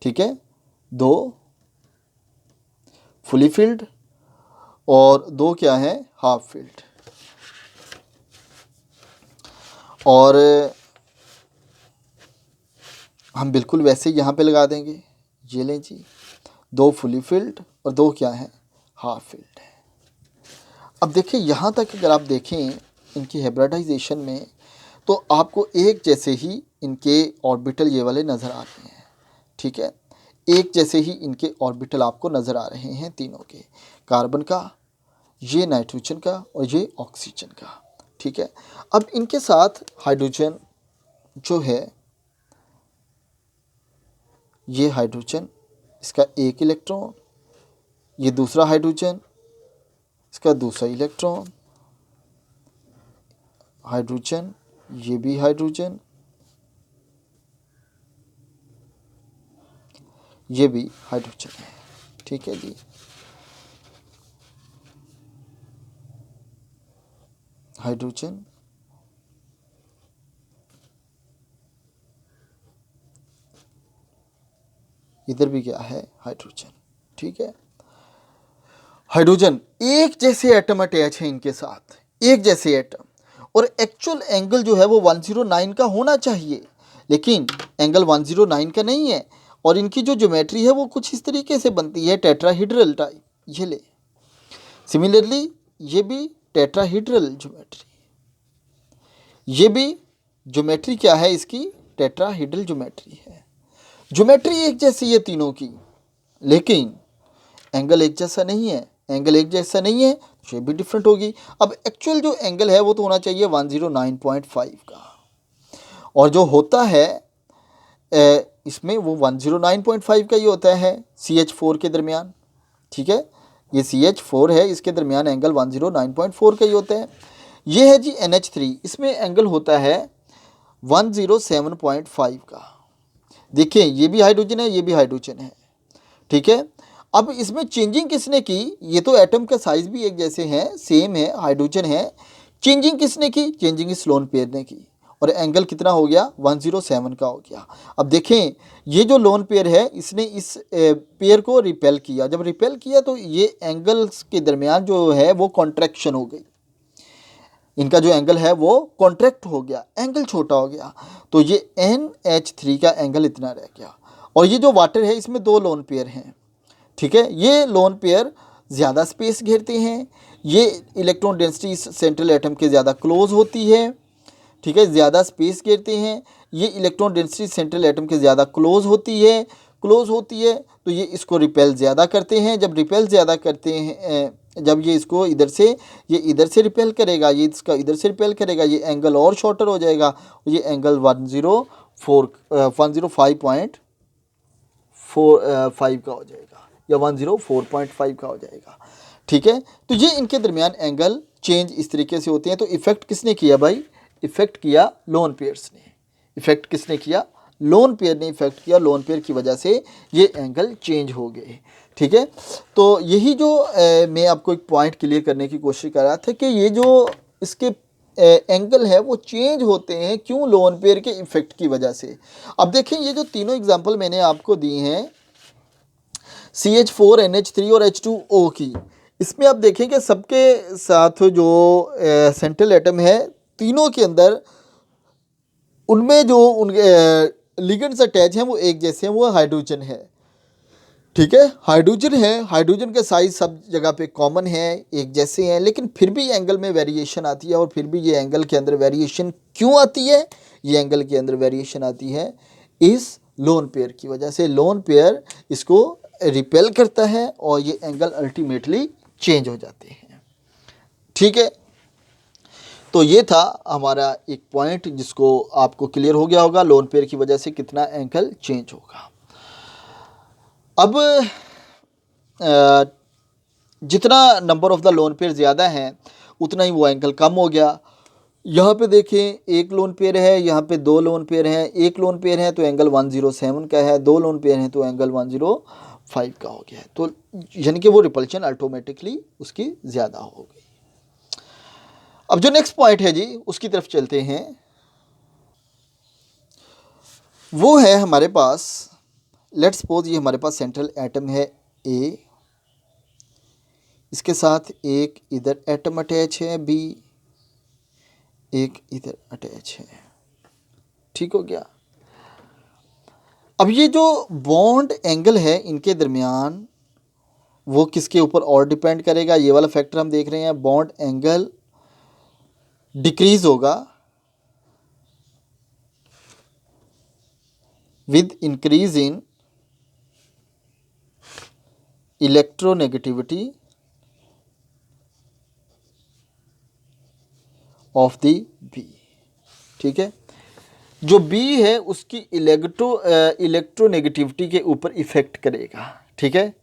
ठीक है, 2 fully filled और 2 क्या है, हाफ फिल्ड। और हम बिल्कुल वैसे यहाँ पे लगा देंगे, ये लें जी, 2 फुली फिल्ड और 2 क्या है, हाफ फिल्ड है। अब देखिए यहाँ तक अगर आप देखें इनकी हाइब्रिडाइजेशन में, तो आपको एक जैसे ही इनके ऑर्बिटल ये वाले नज़र आ रहे हैं, ठीक है, एक जैसे ही इनके ऑर्बिटल आपको नज़र आ रहे हैं तीनों के, कार्बन का, ये नाइट्रोजन का और ये ऑक्सीजन का, ठीक है। अब इनके साथ हाइड्रोजन जो है, ये हाइड्रोजन, इसका एक इलेक्ट्रॉन, ये दूसरा हाइड्रोजन, इसका दूसरा इलेक्ट्रॉन, हाइड्रोजन, ये भी हाइड्रोजन, ये भी हाइड्रोजन है, ठीक है जी। हाइड्रोजन, इधर भी क्या है, हाइड्रोजन, ठीक है। हाइड्रोजन एक जैसे एटम अटैच है इनके साथ, एक जैसे एटम, और एक्चुअल एंगल जो है वो 109 का होना चाहिए, लेकिन एंगल 109 का नहीं है। और इनकी जो ज्योमेट्री है वो कुछ इस तरीके से बनती है, टेट्राहीड्रल टाइप, ये ले। सिमिलरली ये भी टेट्राहीड्रल ज्योमेट्री, ये भी ज्योमेट्री क्या है इसकी, टेट्राहीड्रल ज्योमेट्री है। ज्योमेट्री एक जैसी है तीनों की, लेकिन एंगल एक जैसा नहीं है। एंगल एक जैसा नहीं है, शेप भी डिफरेंट होगी। अब एक्चुअल जो एंगल है वो तो होना चाहिए 109.5 का, और जो होता है इसमें वो 109.5 का ही होता है CH4 के दरमियान, ठीक है। ये CH4 है, इसके दरमियान एंगल 109.4 का ही होता है। ये है जी NH3, इसमें एंगल होता है 107.5 का। देखिए ये भी हाइड्रोजन है, ये भी हाइड्रोजन है, ठीक है। अब इसमें चेंजिंग किसने की, ये तो एटम का साइज भी एक जैसे हैं, सेम है, हाइड्रोजन है। चेंजिंग किसने की, चेंजिंग इस लोन पेयर ने की, और एंगल कितना हो गया, 107 का हो गया। अब देखें ये जो लोन पेयर है, इसने इस पेयर को रिपेल किया। जब रिपेल किया तो ये एंगल्स के दरमियान जो है वो कॉन्ट्रैक्शन हो गई, इनका जो एंगल है वो कॉन्ट्रैक्ट हो गया, एंगल छोटा हो गया, तो ये NH3 का एंगल इतना रह गया। और ये जो वाटर है इसमें 2 लोन पेयर हैं, ठीक है। ये लोन पेयर ज़्यादा स्पेस घेरते हैं, ये इलेक्ट्रॉन डेंसिटी इस सेंट्रल एटम के ज़्यादा क्लोज होती है, ठीक है, ज़्यादा स्पेस घेरते हैं। ये इलेक्ट्रॉन डेंसिटी सेंट्रल एटम के ज़्यादा क्लोज होती है, तो ये इसको रिपेल ज़्यादा करते हैं। जब रिपेल ज़्यादा करते हैं, जब ये इसको इधर से रिपेल करेगा, ये इसका इधर से रिपेल करेगा, ये एंगल और शॉर्टर हो जाएगा, ये एंगल 105 का हो जाएगा, या 104.5 का हो जाएगा, ठीक है। तो ये इनके दरमियान एंगल चेंज इस तरीके से होते हैं। तो इफ़ेक्ट किसने किया भाई, इफ़ेक्ट किया लोन पेयर्स ने, इफ़ेक्ट किसने किया, लोन पेयर ने इफ़ेक्ट किया। लोन पेयर की वजह से ये एंगल चेंज हो गए, ठीक है। तो यही जो मैं आपको एक पॉइंट क्लियर करने की कोशिश कर रहा था कि ये जो इसके एंगल है वो चेंज होते हैं, क्यों, लोन पेयर के इफ़ेक्ट की वजह से। अब देखें ये जो तीनों एग्जांपल मैंने आपको दी हैं CH4, NH3 और H2O की, इसमें आप देखें कि सबके साथ जो सेंट्रल एटम है तीनों के अंदर, उनमें जो उनके लिगेंड्स अटैच हैं वो एक जैसे हैं, वो हाइड्रोजन है, ठीक है। हाइड्रोजन है, हाइड्रोजन के साइज सब जगह पे कॉमन है, एक जैसे हैं, लेकिन फिर भी एंगल में वेरिएशन आती है। और फिर भी ये एंगल के अंदर वेरिएशन क्यों आती है, ये एंगल के अंदर वेरिएशन आती है इस लोन पेयर की वजह से। लोन पेयर इसको रिपेल करता है और ये एंगल अल्टीमेटली चेंज हो जाते हैं, ठीक है। तो ये था हमारा एक पॉइंट जिसको आपको क्लियर हो गया होगा, लोन पेयर की वजह से कितना एंगल चेंज होगा। अब जितना number of the lone pair ज़्यादा हैं उतना ही वो एंगल कम हो गया। यहाँ पे देखें एक लोन पेयर है, यहाँ पे 2 लोन पेयर हैं। एक लोन पेयर है तो एंगल 107 का है, 2 लोन पेयर हैं तो एंगल 105 का हो गया है। तो यानी कि वो रिपल्शन ऑटोमेटिकली उसकी ज़्यादा हो गई। अब जो नेक्स्ट पॉइंट है जी उसकी तरफ चलते हैं, वो है हमारे पास लेट्स सपोज ये हमारे पास सेंट्रल एटम है ए, इसके साथ एक इधर एटम अटैच है बी, एक इधर अटैच है, ठीक हो गया। अब ये जो बॉन्ड एंगल है इनके दरमियान वो किसके ऊपर और डिपेंड करेगा, ये वाला फैक्टर हम देख रहे हैं, बॉन्ड एंगल डिक्रीज होगा with increase in electronegativity of the B, ठीक है। जो B है उसकी इलेक्ट्रोनेगेटिविटी के ऊपर इफेक्ट करेगा, ठीक है।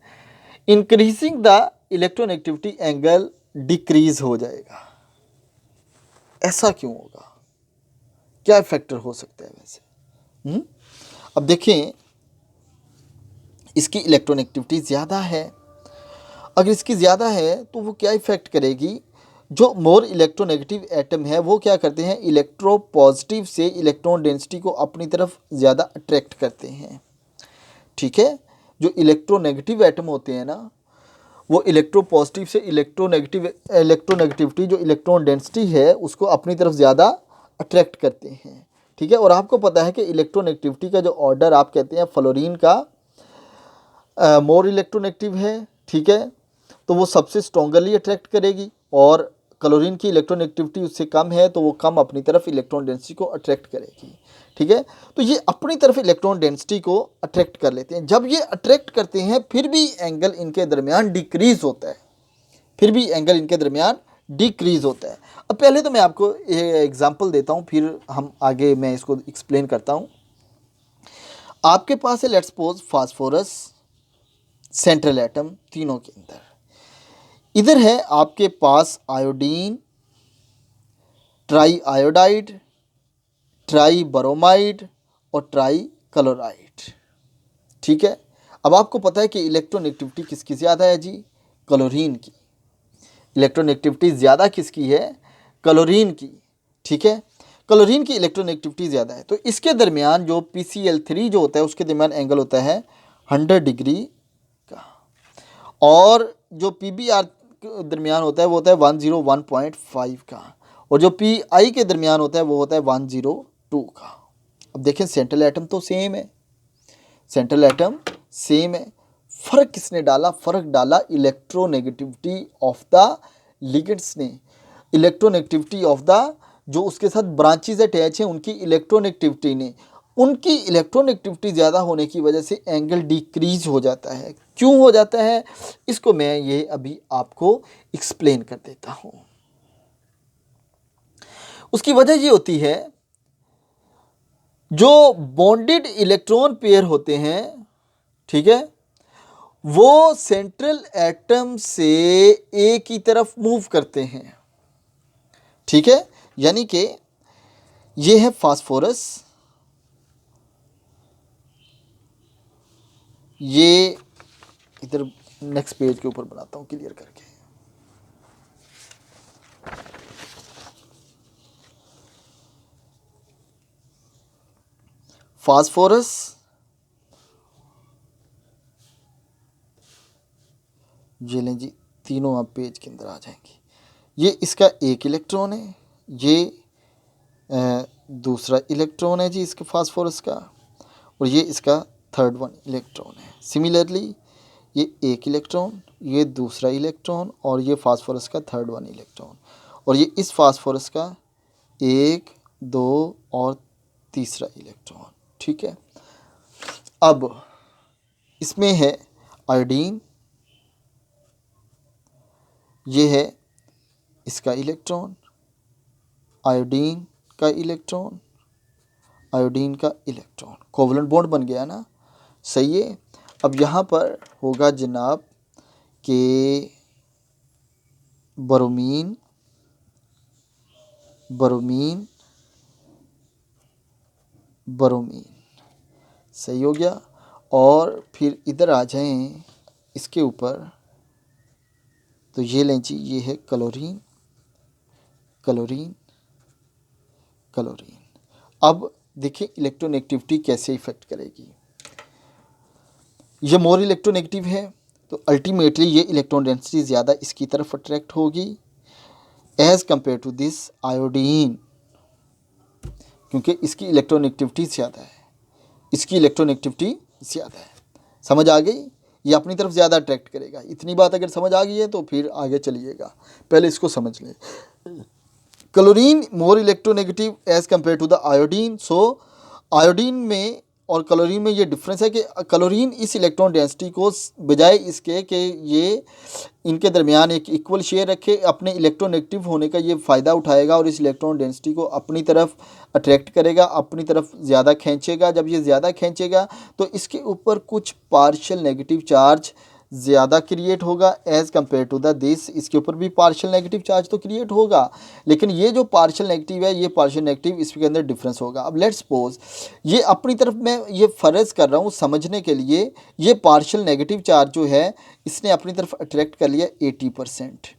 Increasing the electronegativity angle decrease हो जाएगा। ऐसा क्यों होगा, क्या फैक्टर हो सकता है वैसे? अब देखें, इसकी इलेक्ट्रोनेगेटिविटी ज़्यादा है, अगर इसकी ज़्यादा है तो वो क्या इफेक्ट करेगी, जो मोर इलेक्ट्रोनेगेटिव एटम है वो क्या करते हैं, इलेक्ट्रो पॉजिटिव से इलेक्ट्रॉन डेंसिटी को अपनी तरफ ज़्यादा अट्रैक्ट करते हैं, ठीक है। जो इलेक्ट्रोनेगेटिव एटम होते हैं ना, वो इलेक्ट्रो पॉजिटिव से इलेक्ट्रोनेगेटिविटी जो इलेक्ट्रॉन डेंसिटी है उसको अपनी तरफ ज़्यादा अट्रैक्ट करते हैं, ठीक है। और आपको पता है कि इलेक्ट्रोनेगेटिविटी का जो ऑर्डर आप कहते हैं फ्लोरीन का मोर इलेक्ट्रोनेगेटिव है, ठीक है, तो वो सबसे स्ट्रॉन्गरली अट्रैक्ट करेगी, और क्लोरीन की इलेक्ट्रोनेगेटिविटी उससे कम है तो वो कम अपनी तरफ इलेक्ट्रॉन डेंसिटी को अट्रैक्ट करेगी, ठीक है। तो ये अपनी तरफ इलेक्ट्रॉन डेंसिटी को अट्रैक्ट कर लेते हैं। जब ये अट्रैक्ट करते हैं फिर भी एंगल इनके दरमियान डिक्रीज होता है, फिर भी एंगल इनके दरमियान डिक्रीज होता है। अब पहले तो मैं आपको एग्जांपल देता हूँ, फिर हम आगे मैं इसको एक्सप्लेन करता हूँ। आपके पास है let's suppose phosphorus, central atom तीनों के अंदर, इधर है आपके पास iodine, triiodide, tribromide और ट्राई क्लोराइड, ठीक है। अब आपको पता है कि इलेक्ट्रोनेगेटिविटी किसकी ज़्यादा है जी, क्लोरीन की। इलेक्ट्रोनेगेटिविटी ज़्यादा किसकी है, क्लोरीन की, ठीक है। क्लोरीन की इलेक्ट्रोनेगेटिविटी ज़्यादा है, तो इसके दरमियान जो PCl3 जो होता है उसके दरमियान एंगल होता है 100 डिग्री का, और जो PBr दरमियान होता है वो होता है 101.5 का, और जो PI के दरमियान होता है वो होता है 102 का। अब देखें सेंट्रल एटम तो सेम है, सेंट्रल एटम सेम है, फ़र्क किसने डाला, फ़र्क डाला इलेक्ट्रोनेगेटिविटी ऑफ द लिगेंड्स ने, इलेक्ट्रोनेगेटिविटी ऑफ द जो उसके साथ ब्रांचेज अटैच हैं उनकी इलेक्ट्रोनेगेटिविटी ने, उनकी इलेक्ट्रोनेगेटिविटी ज़्यादा होने की वजह से एंगल डिक्रीज हो जाता है। क्यों हो जाता है, इसको मैं ये अभी आपको एक्सप्लेन कर देता हूँ। उसकी वजह ये होती है, जो बॉन्डेड इलेक्ट्रॉन पेयर होते हैं, ठीक है, वो सेंट्रल एटम से ए की तरफ मूव करते हैं, ठीक है। यानी कि ये है फास्फोरस, ये इधर नेक्स्ट पेज के ऊपर बनाता हूँ क्लियर करके। फास्फोरस, ये लें जी, तीनों आप पेज के अंदर आ जाएंगे। ये इसका एक इलेक्ट्रॉन है, ये दूसरा इलेक्ट्रॉन है जी इसके फास्फोरस का, और ये इसका थर्ड वन इलेक्ट्रॉन है। सिमिलरली ये एक इलेक्ट्रॉन, ये दूसरा इलेक्ट्रॉन, और ये फास्फोरस का थर्ड वन इलेक्ट्रॉन, और ये इस फास्फोरस का एक, दो और तीसरा इलेक्ट्रॉन, ठीक है। अब इसमें है आयोडीन, ये है इसका इलेक्ट्रॉन, आयोडीन का इलेक्ट्रॉन, आयोडीन का इलेक्ट्रॉन, कोवलेंट बॉन्ड बन गया ना, सही है। अब यहाँ पर होगा जनाब कि ब्रोमीन, ब्रोमीन, ब्रोमीन, सही हो गया। और फिर इधर आ जाएं इसके ऊपर, तो ये लें जी, ये है क्लोरीन, क्लोरीन, क्लोरीन। अब देखिए इलेक्ट्रोनेगेटिविटी कैसे इफेक्ट करेगी। ये मोर इलेक्ट्रोनेगेटिव है, तो अल्टीमेटली ये इलेक्ट्रॉन डेंसिटी ज़्यादा इसकी तरफ अट्रैक्ट होगी as compare to this iodine, क्योंकि इसकी इलेक्ट्रोनेगेटिविटी ज़्यादा है, इसकी इलेक्ट्रोनेगेटिविटी ज़्यादा है। समझ आ गई? ये अपनी तरफ ज़्यादा अट्रैक्ट करेगा। इतनी बात अगर समझ आ गई है तो फिर आगे चलिएगा, पहले इसको समझ लें। Chlorine more electronegative as compare to the iodine. So iodine में और क्लोरीन में ये डिफरेंस है कि क्लोरीन इस इलेक्ट्रॉन डेंसिटी को बजाय इसके कि ये इनके दरमियान एक इक्वल शेयर रखे, अपने इलेक्ट्रोनेगेटिव होने का ये फ़ायदा उठाएगा और इस इलेक्ट्रॉन डेंसिटी को अपनी तरफ अट्रैक्ट करेगा, अपनी तरफ ज़्यादा खींचेगा। जब ये ज़्यादा खींचेगा तो इसके ऊपर कुछ पार्शियल नेगेटिव चार्ज ज़्यादा क्रिएट होगा as compare to the this. इसके ऊपर भी पार्शियल नेगेटिव चार्ज तो क्रिएट होगा, लेकिन ये जो पार्शियल नेगेटिव है, ये पार्शियल नेगेटिव इसके अंदर डिफरेंस होगा। अब लेट्स सपोज ये अपनी तरफ मैं ये फ़र्ज़ कर रहा हूँ समझने के लिए, ये पार्शियल नेगेटिव चार्ज जो है इसने अपनी तरफ अट्रैक्ट कर लिया 80%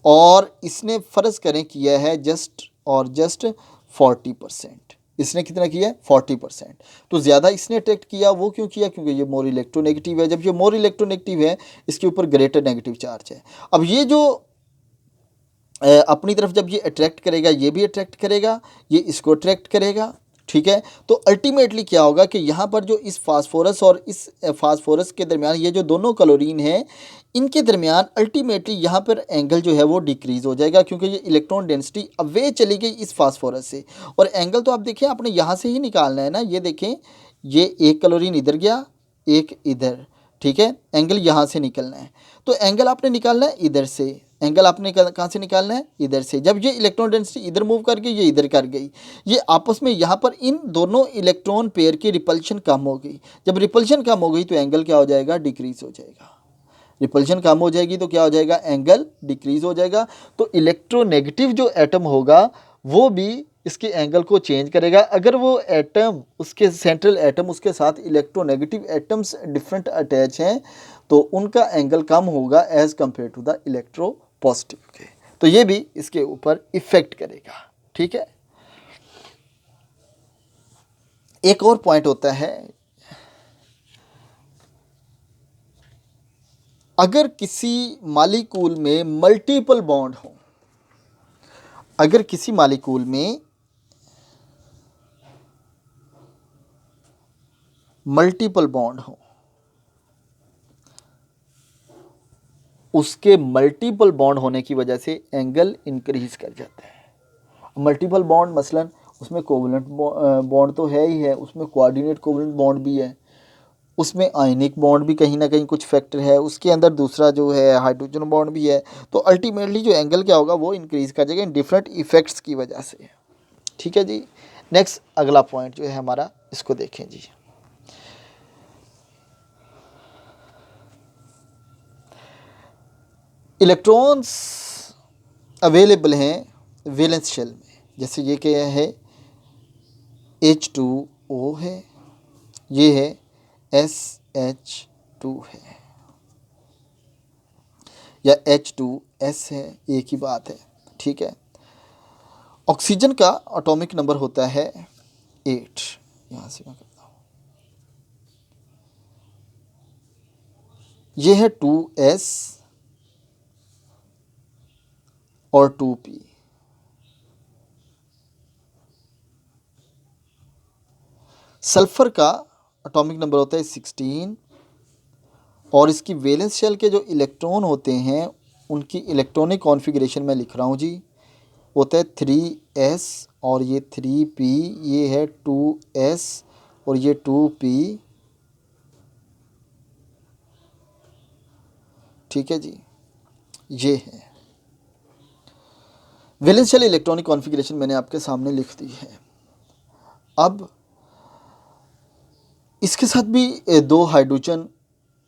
और इसने फ़र्ज़ करें किया है जस्ट 40%। इसने कितना किया है 40%। तो ज़्यादा इसने अट्रैक्ट किया, वो क्यों किया? क्योंकि ये मोर इलेक्ट्रोनेगेटिव है। जब ये मोर इलेक्ट्रोनेगेटिव है इसके ऊपर ग्रेटर नेगेटिव चार्ज है। अब ये जो अपनी तरफ जब ये अट्रैक्ट करेगा, ये भी अट्रैक्ट करेगा, ये इसको अट्रैक्ट करेगा, ठीक है। तो अल्टीमेटली क्या होगा कि यहाँ पर जो इस फास्फोरस और इस फास्फोरस के दरमियान ये जो दोनों क्लोरीन हैं, इनके दरमियान अल्टीमेटली यहाँ पर एंगल जो है वो डिक्रीज़ हो जाएगा, क्योंकि ये इलेक्ट्रॉन डेंसिटी अवे चली गई इस फास्फोरस से। और एंगल तो आप देखें आपने यहाँ से ही निकालना है ना, ये देखें ये एक क्लोरीन इधर गया, एक इधर, ठीक है। एंगल यहाँ से निकलना है, तो एंगल आपने निकालना है इधर से। एंगल आपने कहाँ से निकालना है? इधर से। जब ये इलेक्ट्रॉन डेंसिटी इधर मूव कर गई, ये इधर कर गई, ये आपस में यहाँ पर इन दोनों इलेक्ट्रॉन पेयर की रिपल्शन कम हो गई। जब रिपल्शन कम हो गई तो एंगल क्या हो जाएगा? डिक्रीज हो जाएगा। रिपल्शन कम हो जाएगी तो क्या हो जाएगा? एंगल डिक्रीज हो जाएगा। तो इलेक्ट्रोनेगेटिव जो एटम होगा वो भी इसके एंगल को चेंज करेगा। अगर वो एटम, उसके सेंट्रल एटम, उसके साथ इलेक्ट्रोनेगेटिव एटम्स डिफरेंट अटैच हैं तो उनका एंगल कम होगा as compare to the electro positive के। तो ये भी इसके ऊपर इफेक्ट करेगा, ठीक है। एक और पॉइंट होता है, अगर किसी मॉलिक्यूल में मल्टीपल बॉन्ड हो, अगर किसी मॉलिक्यूल में मल्टीपल बॉन्ड हो, उसके मल्टीपल बॉन्ड होने की वजह से एंगल इंक्रीज कर जाता है। मल्टीपल बॉन्ड मसलन उसमें कोवलेंट बॉन्ड तो है ही है, उसमें कोऑर्डिनेट कोवलेंट बॉन्ड भी है, उसमें आयनिक बॉन्ड भी कहीं ना कहीं कुछ फैक्टर है, उसके अंदर दूसरा जो है हाइड्रोजन बॉन्ड भी है। तो अल्टीमेटली जो एंगल क्या होगा वो इंक्रीज कर जाएगा इन डिफरेंट इफेक्ट्स की वजह से, ठीक है जी। नेक्स्ट अगला पॉइंट जो है हमारा, इसको देखें जी। इलेक्ट्रॉन्स अवेलेबल हैं वैलेंस शेल में, जैसे ये क्या है H2O है, ये है SH2 है या H2S है, एक ही बात है, ठीक है। ऑक्सीजन का एटॉमिक नंबर होता है 8, यहाँ से मैं करता हूँ, ये है 2S और 2P। सल्फर का एटॉमिक नंबर होता है 16 और इसकी वैलेंस शेल के जो इलेक्ट्रॉन होते हैं उनकी इलेक्ट्रॉनिक कॉन्फ़िगरेशन में लिख रहा हूँ जी, होता है 3S और ये 3P, ये है 2S और ये 2P, ठीक है जी। ये है वैलेंस शेल इलेक्ट्रॉनिक कॉन्फ़िगरेशन, मैंने आपके सामने लिख दी है। अब इसके साथ भी 2 हाइड्रोजन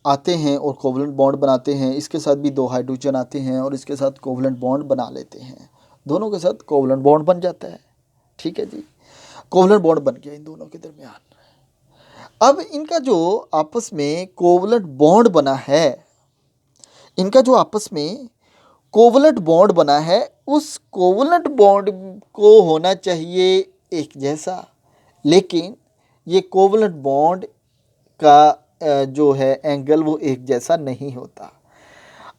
आते हैं और कोवलेंट बॉन्ड बनाते हैं, इसके साथ भी 2 हाइड्रोजन आते हैं और इसके साथ कोवलेंट बॉन्ड बना लेते हैं, दोनों के साथ कोवलेंट बॉन्ड बन जाता है, ठीक है जी। कोवलेंट बॉन्ड बन गया इन दोनों के दरमियान। अब इनका जो आपस में कोवलेंट बॉन्ड बना है, इनका जो आपस में कोवलेंट बॉन्ड बना है, उस कोवलेंट बॉन्ड को होना चाहिए एक जैसा, लेकिन ये कोवलेंट बॉन्ड का जो है एंगल वो एक जैसा नहीं होता।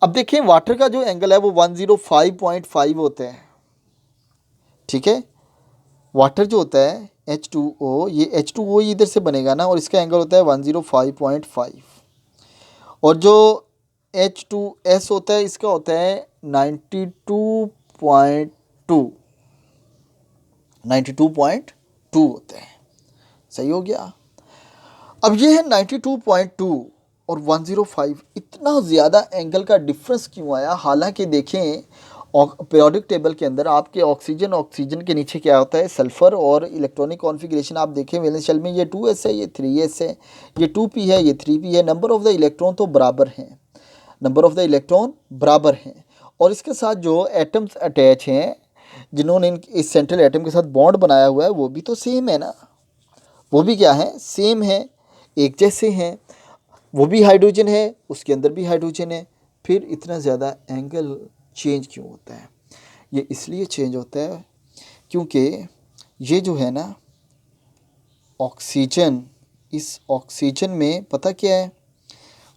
अब देखिए वाटर का जो एंगल है वो 105.5 होते हैं, ठीक है। वाटर जो होता है H2O, ये H2O इधर से बनेगा ना, और इसका एंगल होता है 105.5। और जो H2S होता है इसका होता है 92.2, 92.2 होते हैं। सही हो गया। अब ये है 92.2 और 105, इतना ज़्यादा एंगल का डिफरेंस क्यों आया? हालांकि देखें पीरियोडिक टेबल के अंदर आपके ऑक्सीजन के नीचे क्या होता है, सल्फर, और इलेक्ट्रॉनिक कॉन्फ़िगरेशन आप देखें वैलेंस शेल में ये 2s है, ये 3s है, ये 2p है, ये 3p है। नंबर ऑफ द इलेक्ट्रॉन तो बराबर हैं, नंबर ऑफ द इलेक्ट्रॉन बराबर हैं। और इसके साथ जो एटम्स अटैच हैं, जिन्होंने इस सेंट्रल एटम के साथ बॉन्ड बनाया हुआ है, वो भी तो सेम है ना, वो भी क्या है, सेम है, एक जैसे हैं। वो भी हाइड्रोजन है, उसके अंदर भी हाइड्रोजन है। फिर इतना ज़्यादा एंगल चेंज क्यों होता है? ये इसलिए चेंज होता है क्योंकि ये जो है ना ऑक्सीजन, इस ऑक्सीजन में पता क्या है,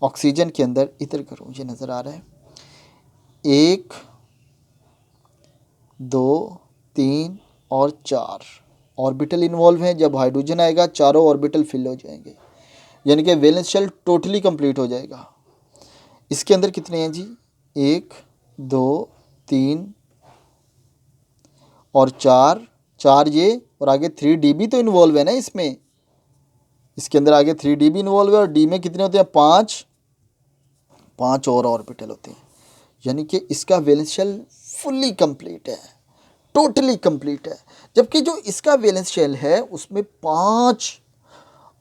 ऑक्सीजन के अंदर इधर करो, ये नज़र आ रहा है, 1 2 3 और 4 ऑर्बिटल इन्वॉल्व हैं। जब हाइड्रोजन आएगा चारों ऑर्बिटल फिल हो जाएंगे, यानी कि वैलेंस शेल टोटली कंप्लीट हो जाएगा। इसके अंदर कितने हैं जी, 1 2 3 और 4, 4 ये, और आगे 3d भी तो इन्वॉल्व है ना इसमें, इसके अंदर आगे 3d भी इन्वॉल्व है, और d में कितने होते हैं, 5, 5 और ऑर्बिटल होते हैं। यानी कि इसका वैलेंस शेल फुल्ली कंप्लीट है, टोटली कंप्लीट है। जबकि जो इसका वैलेंस शेल है उसमें 5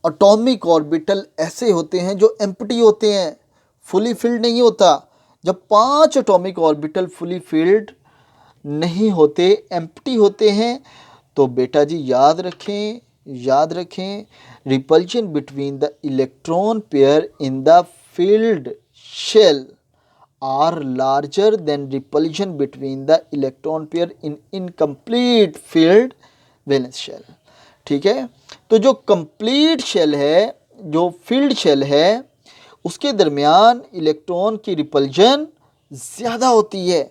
एटॉमिक ऑर्बिटल ऐसे होते हैं जो एम्प्टी होते हैं, फुली फिल्ड नहीं होता। जब 5 एटॉमिक ऑर्बिटल फुली फिल्ड नहीं होते, एम्प्टी होते हैं, तो बेटा जी याद रखें, याद रखें, repulsion between the electron pair in the filled shell are larger than repulsion between the electron pair in incomplete filled valence shell. ठीक है, तो जो कंप्लीट शेल है, जो फील्ड शेल है, उसके दरमियान इलेक्ट्रॉन की रिपल्जन ज़्यादा होती है,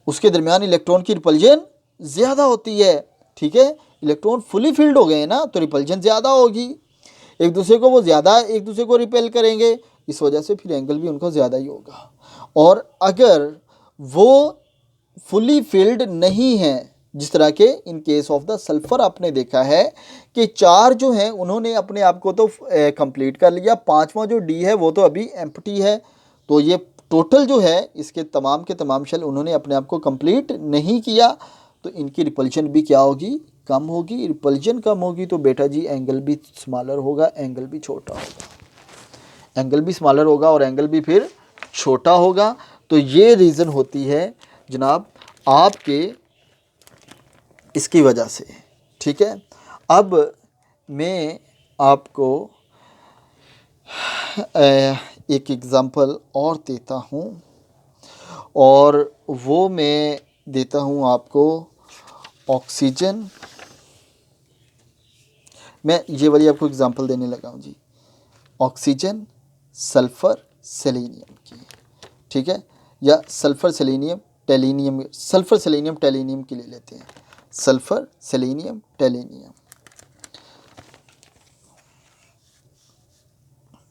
उसके दरमियान इलेक्ट्रॉन की रिपल्जन ज़्यादा होती है। ठीक है, इलेक्ट्रॉन फुली फील्ड हो गए हैं ना, तो रिपल्जन ज़्यादा होगी, एक दूसरे को वो ज़्यादा एक दूसरे को रिपेल करेंगे, इस वजह से फिर एंगल भी उनका ज़्यादा ही होगा। और अगर वो फुली फिल्ड नहीं है, जिस तरह के in case of the sulphur आपने देखा है कि 4 जो हैं उन्होंने अपने आप को तो कंप्लीट कर लिया, 5वां जो डी है वो तो अभी एम्प्टी है। तो ये टोटल जो है इसके तमाम के तमाम शेल उन्होंने अपने आप को कंप्लीट नहीं किया, तो इनकी रिपल्शन भी क्या होगी, कम होगी। रिपल्शन कम होगी तो बेटा जी एंगल भी स्मॉलर होगा, एंगल भी छोटा होगा, एंगल भी स्मॉलर होगा और एंगल भी फिर छोटा होगा। तो ये रीज़न होती है जनाब आपके इसकी वजह से। ठीक है, अब मैं आपको एक एग्ज़ाम्पल और देता हूँ, और वो मैं देता हूँ आपको ऑक्सीजन। मैं ये वाली आपको एग्ज़ाम्पल देने लगा हूँ जी, ऑक्सीजन, सल्फ़र, सेलेनियम की। ठीक है, या सल्फ़र सेलेनियम टेलीनियम, सल्फ़र सेलेनियम टेलीनियम की ले लेते हैं, सल्फ़र सेलेनियम टेलीनियम,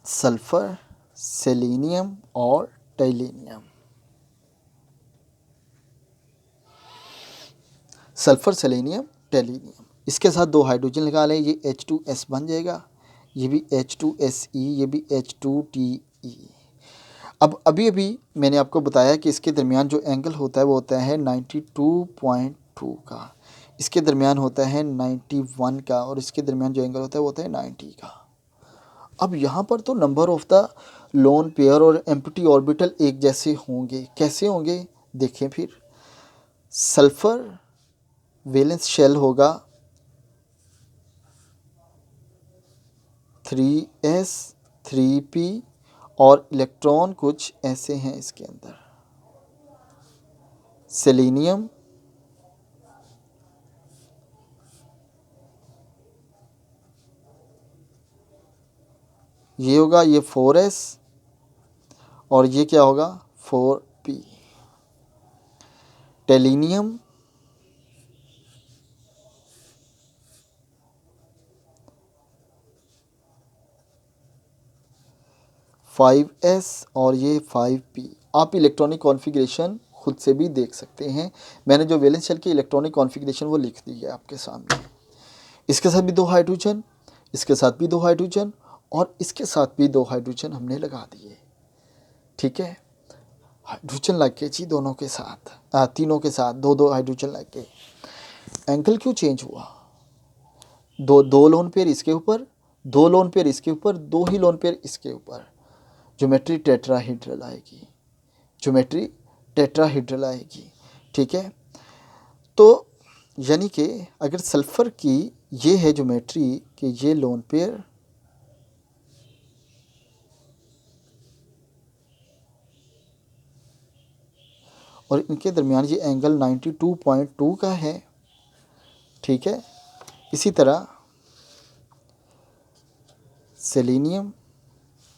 सल्फ़र सेलेनियम और टेलीनियम, सल्फ़र सेलेनियम टेलीनियम, इसके साथ 2 हाइड्रोजन लगा लें, ये H2S बन जाएगा, ये भी H2SE, ये भी H2TE। अब अभी मैंने आपको बताया कि इसके दरमियान जो एंगल होता है वो होता है 92.2 का, इसके दरमियान होता है 91 का, और इसके दरमियान जो एंगल होता है वो होता है 90 का। अब यहाँ पर तो number of the lone pair और एम्प्टी ऑर्बिटल एक जैसे होंगे, कैसे होंगे देखें फिर। सल्फ़र वैलेंस शेल होगा 3s 3p, और इलेक्ट्रॉन कुछ ऐसे हैं इसके अंदर। सेलेनियम ये होगा ये 4s और ये क्या होगा 4p। टेलिनियम 5s और ये 5p। आप इलेक्ट्रॉनिक कॉन्फ़िगरेशन खुद से भी देख सकते हैं। मैंने जो वैलेंस शेल की इलेक्ट्रॉनिक कॉन्फ़िगरेशन वो लिख दी है आपके सामने। इसके साथ भी 2 हाइड्रोजन, इसके साथ भी 2 हाइड्रोजन और इसके साथ भी 2 हाइड्रोजन हमने लगा दिए। ठीक है, हाइड्रोजन लग के जी दोनों के साथ, तीनों के साथ 2-2 हाइड्रोजन लग के। एंगल क्यों चेंज हुआ? दो लोन पेयर इसके ऊपर, 2 लोन पेयर इसके ऊपर, 2 ही लोन पेयर इसके ऊपर। ज्योमेट्री टेट्राहेड्रल आएगी, ज्योमेट्री टेट्राहेड्रल आएगी। ठीक है, तो यानी कि अगर सल्फ़र की ये है ज्योमेट्री कि ये लोन पेयर और इनके दरमियान ये एंगल 92.2 का है। ठीक है, इसी तरह सेलेनियम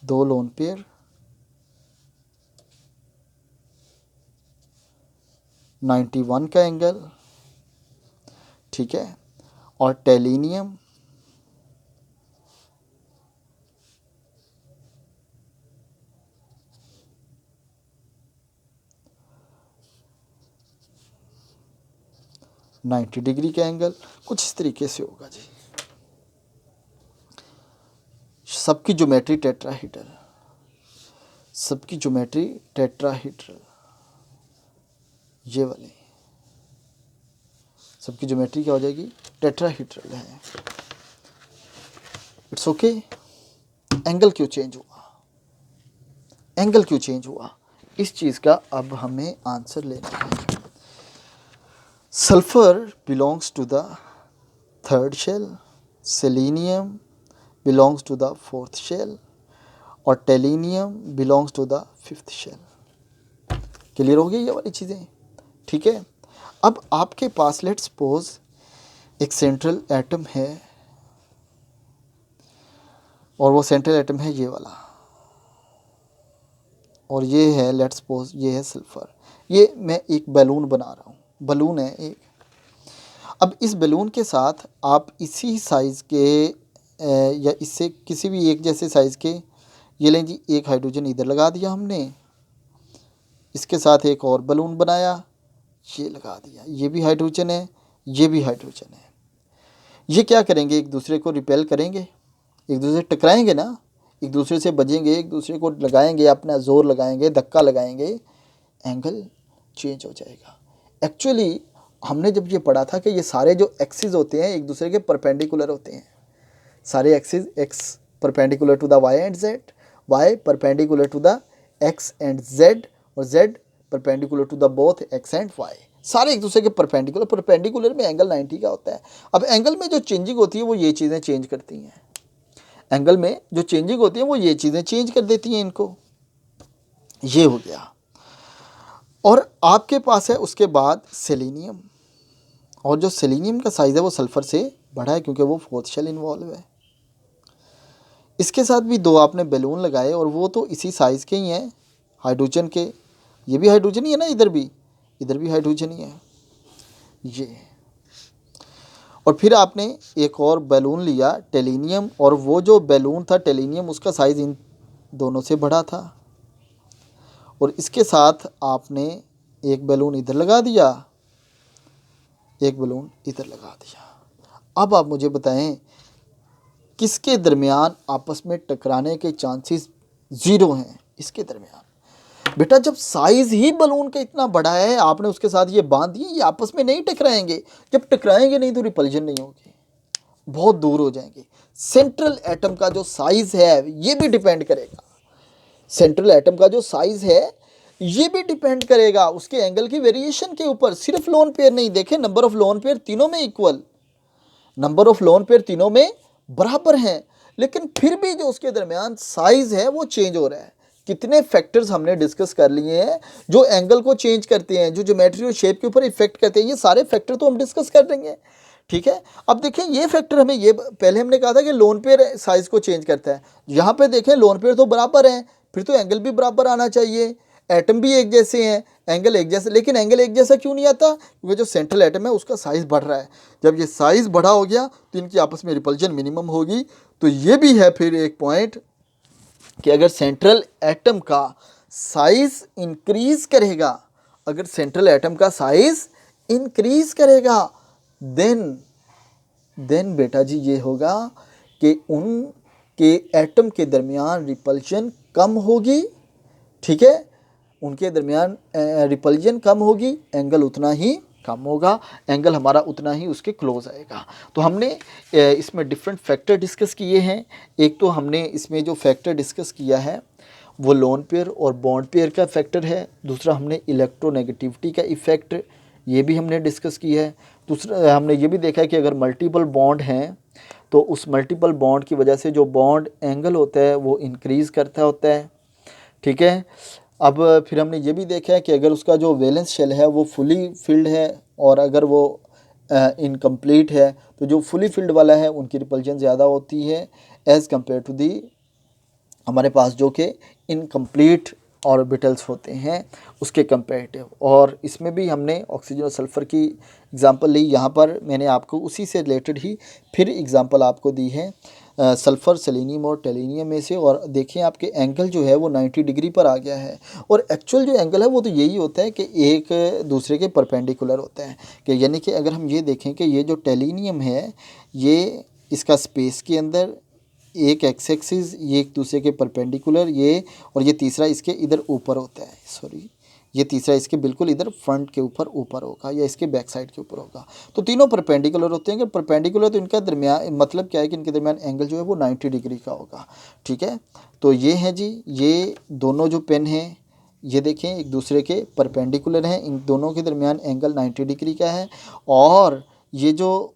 2 लोन पेयर 91 का एंगल। ठीक है, और टेलिनियम 90 डिग्री का एंगल। कुछ इस तरीके से होगा जी। सबकी ज्योमेट्री टेट्राहेड्रल, सबकी ज्योमेट्री टेट्राहेड्रल, ये वाली सबकी ज्योमेट्री क्या हो जाएगी? टेट्राहेड्रल है। It's okay. एंगल क्यों चेंज हुआ? एंगल क्यों चेंज हुआ? इस चीज़ का अब हमें आंसर लेना है। Sulphur belongs to the 3rd shell, selenium belongs to the 4th shell और tellurium belongs to the 5th shell. Clear हो गई ये वाली चीज़ें? ठीक है, अब आपके पास लेट्स सपोज एक सेंट्रल एटम है और वो सेंट्रल एटम है ये वाला, और ये है लेट्स सपोज ये है सल्फर। ये मैं एक बैलून बना रहा हूँ, बलून है एक। अब इस बैलून के साथ आप इसी साइज़ के या इससे किसी भी एक जैसे साइज़ के, ये लें जी, एक हाइड्रोजन इधर लगा दिया हमने, इसके साथ एक और बलून बनाया, ये लगा दिया, ये भी हाइड्रोजन है, ये भी हाइड्रोजन है। ये क्या करेंगे? एक दूसरे को रिपेल करेंगे, एक दूसरे से टकराएंगे ना, एक दूसरे से बजेंगे, एक दूसरे को लगाएंगे, अपना जोर लगाएंगे, धक्का लगाएंगे, एंगल चेंज हो जाएगा। एक्चुअली हमने जब ये पढ़ा था कि ये सारे जो एक्सिस होते हैं एक दूसरे के परपेंडिकुलर होते हैं। सारे axis, X perpendicular to the Y and Z, Y perpendicular to the X and Z, और Z perpendicular to the both X and Y. सारे एक दूसरे के परपेंडिकुलर, परपेंडिकुलर में एंगल 90 का होता है। अब एंगल में जो चेंजिंग होती है वो ये चीज़ें चेंज करती हैं। एंगल में जो चेंजिंग होती है वो ये चीज़ें चेंज कर देती हैं इनको। ये हो गया। और आपके पास है उसके बाद सेलेनियम, और जो सेलेनियम का साइज़ है वो सल्फ़र से बड़ा है क्योंकि वो 4th शेल इन्वॉल्व है। इसके साथ भी 2 आपने बैलून लगाए और वो तो इसी साइज़ के ही हैं, हाइड्रोजन के। ये भी हाइड्रोजन ही है ना, इधर भी हाइड्रोजन ही है ये। और फिर आपने एक और बैलून लिया टेलिनियम, और वो जो बैलून था टेलिनियम उसका साइज़ इन दोनों से बड़ा था, और इसके साथ आपने एक बैलून इधर लगा दिया, एक बैलून इधर लगा दिया। अब आप मुझे बताएं किसके दरमियान आपस में टकराने के चांसेस 0 हैं? इसके दरमियान। बेटा जब साइज़ ही बलून का इतना बड़ा है, आपने उसके साथ ये बांध दिए, ये आपस में नहीं टकराएंगे। जब टकराएंगे नहीं तो रिपल्जन नहीं होगी, बहुत दूर हो जाएंगे। सेंट्रल एटम का जो साइज़ है ये भी डिपेंड करेगा, सेंट्रल एटम का जो साइज़ है ये भी डिपेंड करेगा उसके एंगल की वेरिएशन के ऊपर। सिर्फ लोन पेयर नहीं, देखें नंबर ऑफ लोन पेयर तीनों में equal, number of lone pair तीनों में बराबर हैं, लेकिन फिर भी जो उसके दरमियान साइज़ है वो चेंज हो रहा है। कितने फैक्टर्स हमने डिस्कस कर लिए हैं जो एंगल को चेंज करते हैं, जो ज्योमेट्री और शेप के ऊपर इफेक्ट करते हैं। ये सारे फैक्टर तो हम डिस्कस कर देंगे। ठीक है। अब देखें ये फैक्टर हमें, ये पहले हमने कहा था कि लोन पेयर साइज को चेंज करता है, यहाँ पे देखें लोन पेयर तो बराबर हैं, फिर तो एंगल भी बराबर आना चाहिए, एटम भी एक जैसे हैं, एंगल एक जैसे, लेकिन एंगल एक जैसा क्यों नहीं आता? क्योंकि जो सेंट्रल एटम है उसका साइज बढ़ रहा है। जब ये साइज बढ़ा हो गया तो इनकी आपस में रिपल्जन मिनिमम होगी। तो ये भी है फिर एक पॉइंट कि अगर सेंट्रल एटम का साइज इंक्रीज करेगा, अगर सेंट्रल एटम का साइज इंक्रीज करेगा, देन बेटा जी ये होगा कि उनके एटम के दरमियान रिपल्जन कम होगी, ठीक है, उनके दरमियान रिपल्जन कम होगी, एंगल उतना ही कम होगा, एंगल हमारा उतना ही उसके क्लोज आएगा। तो हमने इसमें डिफरेंट फैक्टर डिस्कस किए हैं। एक तो हमने इसमें जो फैक्टर डिस्कस किया है वो लोन पेयर और बॉन्ड पेयर का फैक्टर है। दूसरा हमने इलेक्ट्रोनेगेटिविटी का इफ़ेक्ट ये भी हमने डिस्कस किया है। दूसरा हमने ये भी देखा है कि अगर मल्टीपल बॉन्ड हैं तो उस मल्टीपल बॉन्ड की वजह से जो बॉन्ड एंगल होता है वो इंक्रीज़ करता होता है, ठीक है। अब फिर हमने ये भी देखा है कि अगर उसका जो वैलेंस शेल है वो फुली फिल्ड है और अगर वो इनकम्प्लीट है तो जो फुली फिल्ड वाला है उनकी रिपल्जन ज़्यादा होती है एज़ कम्पेयर टू दी हमारे पास जो कि इनकम्प्लीट ऑर्बिटल्स होते हैं उसके कंपेरेटिव। और इसमें भी हमने ऑक्सीजन और सल्फ़र की एग्जांपल ली। यहाँ पर मैंने आपको उसी से रिलेटेड ही फिर एग्जांपल आपको दी है सल्फ़र, सेलेनियम और टेलीनियम में से। और देखें आपके एंगल जो है वो 90 डिग्री पर आ गया है, और एक्चुअल जो एंगल है वो तो यही होता है कि एक दूसरे के परपेंडिकुलर होता है, कि यानी कि अगर हम ये देखें कि ये जो टेलीनियम है ये इसका स्पेस के अंदर एक एक्स एक्सिस, ये एक दूसरे के परपेंडिकुलर, ये और ये तीसरा इसके इधर ऊपर होता है, सॉरी ये तीसरा इसके बिल्कुल इधर फ्रंट के ऊपर होगा या इसके बैक साइड के ऊपर होगा। तो तीनों परपेंडिकुलर होते हैं। अगर परपेंडिकुलर तो इनका दरमियान मतलब क्या है कि इनके दरमियान एंगल जो है वो 90 डिग्री का होगा, ठीक है। तो ये है जी, ये दोनों जो पेन हैं ये देखें एक दूसरे के परपेंडिकुलर हैं, इन दोनों के दरमियान एंगल 90 डिग्री का है। और ये जो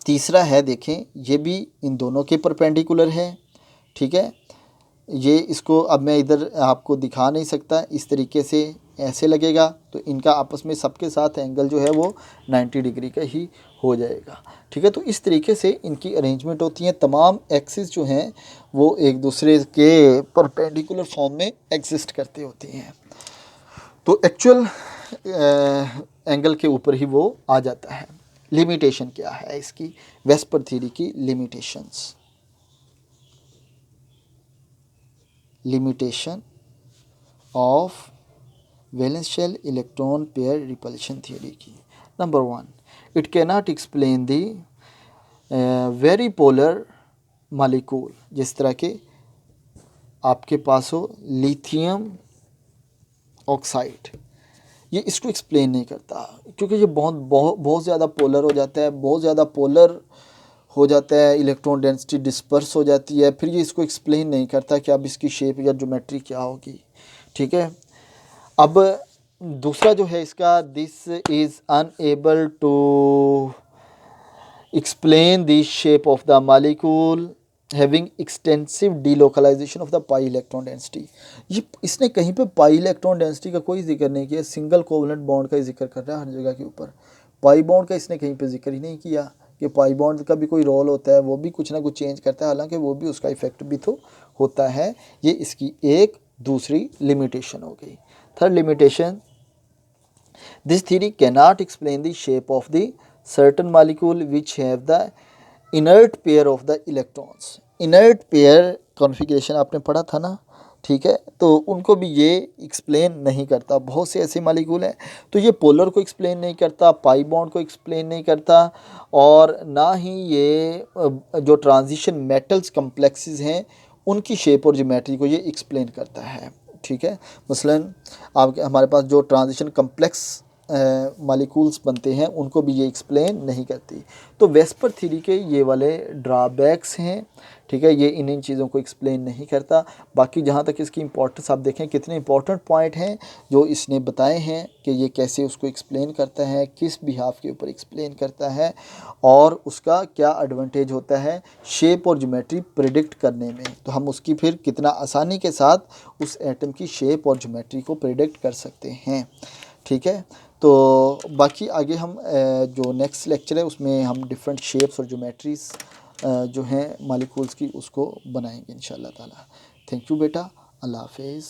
तीसरा है देखें ये भी इन दोनों के परपेंडिकुलर है, ठीक है। ये इसको अब मैं इधर आपको दिखा नहीं सकता, इस तरीके से ऐसे लगेगा तो इनका आपस में सबके साथ एंगल जो है वो 90 डिग्री का ही हो जाएगा, ठीक है। तो इस तरीके से इनकी अरेंजमेंट होती है। तमाम एक्सिस जो हैं वो एक दूसरे के परपेंडिकुलर फॉर्म में एग्जिस्ट करते होती हैं। तो एक्चुअल एंगल के ऊपर ही वो आ जाता है। लिमिटेशन क्या है इसकी, वेस्पर थ्योरी की limitations, limitation of valence shell electron pair repulsion theory की। Number 1, it can not explain the very polar molecule, जिस तरह के आपके पास हो लिथियम ऑक्साइड, ये इसको एक्सप्लेन नहीं करता क्योंकि ये बहुत ज़्यादा पोलर हो जाता है, बहुत ज़्यादा पोलर हो जाता है, इलेक्ट्रॉन डेंसिटी डिस्पर्स हो जाती है, फिर ये इसको एक्सप्लेन नहीं करता कि अब इसकी शेप या ज्योमेट्री क्या होगी, ठीक है। अब दूसरा जो है इसका, this is unable to explain the shape of the molecule having extensive delocalisation of the pi electron density. ये इसने कहीं पे पाई इलेक्ट्रॉन डेंसिटी का कोई जिक्र नहीं किया, सिंगल कोवलेंट बॉन्ड का ही जिक्र कर रहा है हर जगह के ऊपर, पाई बॉन्ड का इसने कहीं पे जिक्र ही नहीं किया कि पाई बॉन्ड का भी कोई रोल होता है, वो भी कुछ ना कुछ चेंज करता है, हालांकि वो भी उसका इफेक्ट भी तो होता है। ये इसकी एक दूसरी लिमिटेशन हो गई। Third limitation, this theory can not explain the shape of the certain molecule which have the inert pair of the electrons. Inert pair configuration आपने पढ़ा था ना, ठीक है, तो उनको भी ये एक्सप्लेन नहीं करता। बहुत से ऐसे मॉलिक्यूल हैं, तो ये पोलर को एक्सप्लेन नहीं करता, पाई बॉन्ड को एक्सप्लेन नहीं करता, और ना ही ये जो ट्रांजिशन मेटल्स कम्प्लेक्सेस हैं उनकी शेप और ज्योमेट्री को ये एक्सप्लेन करता है, ठीक है। मसलन आप हमारे पास जो ट्रांजिशन कम्प्लेक्स मॉलिक्यूल्स बनते हैं उनको भी ये एक्सप्लेन नहीं करती। तो वेस्पर थ्योरी के ये वाले ड्रॉबैक्स हैं, ठीक है, ये इन चीज़ों को एक्सप्लेन नहीं करता। बाकी जहाँ तक इसकी इंपॉर्टेंस आप देखें कितने इंपॉर्टेंट पॉइंट हैं जो इसने बताए हैं कि ये कैसे उसको एक्सप्लेन करता है, किस बिहाफ के ऊपर एक्सप्लेन करता है, और उसका क्या एडवांटेज होता है शेप और ज्योमेट्री प्रिडिक्ट करने में। तो हम उसकी फिर कितना आसानी के साथ उस एटम की शेप और ज्योमेट्री को प्रिडिक्ट कर सकते हैं, ठीक है। तो बाकी आगे हम जो नेक्स्ट लेक्चर है उसमें हम डिफरेंट शेप्स और ज्योमेट्रीज जो हैं मॉलिक्यूल्स की उसको बनाएंगे इंशाल्लाह ताला। थैंक यू बेटा, अल्लाह हाफिज़।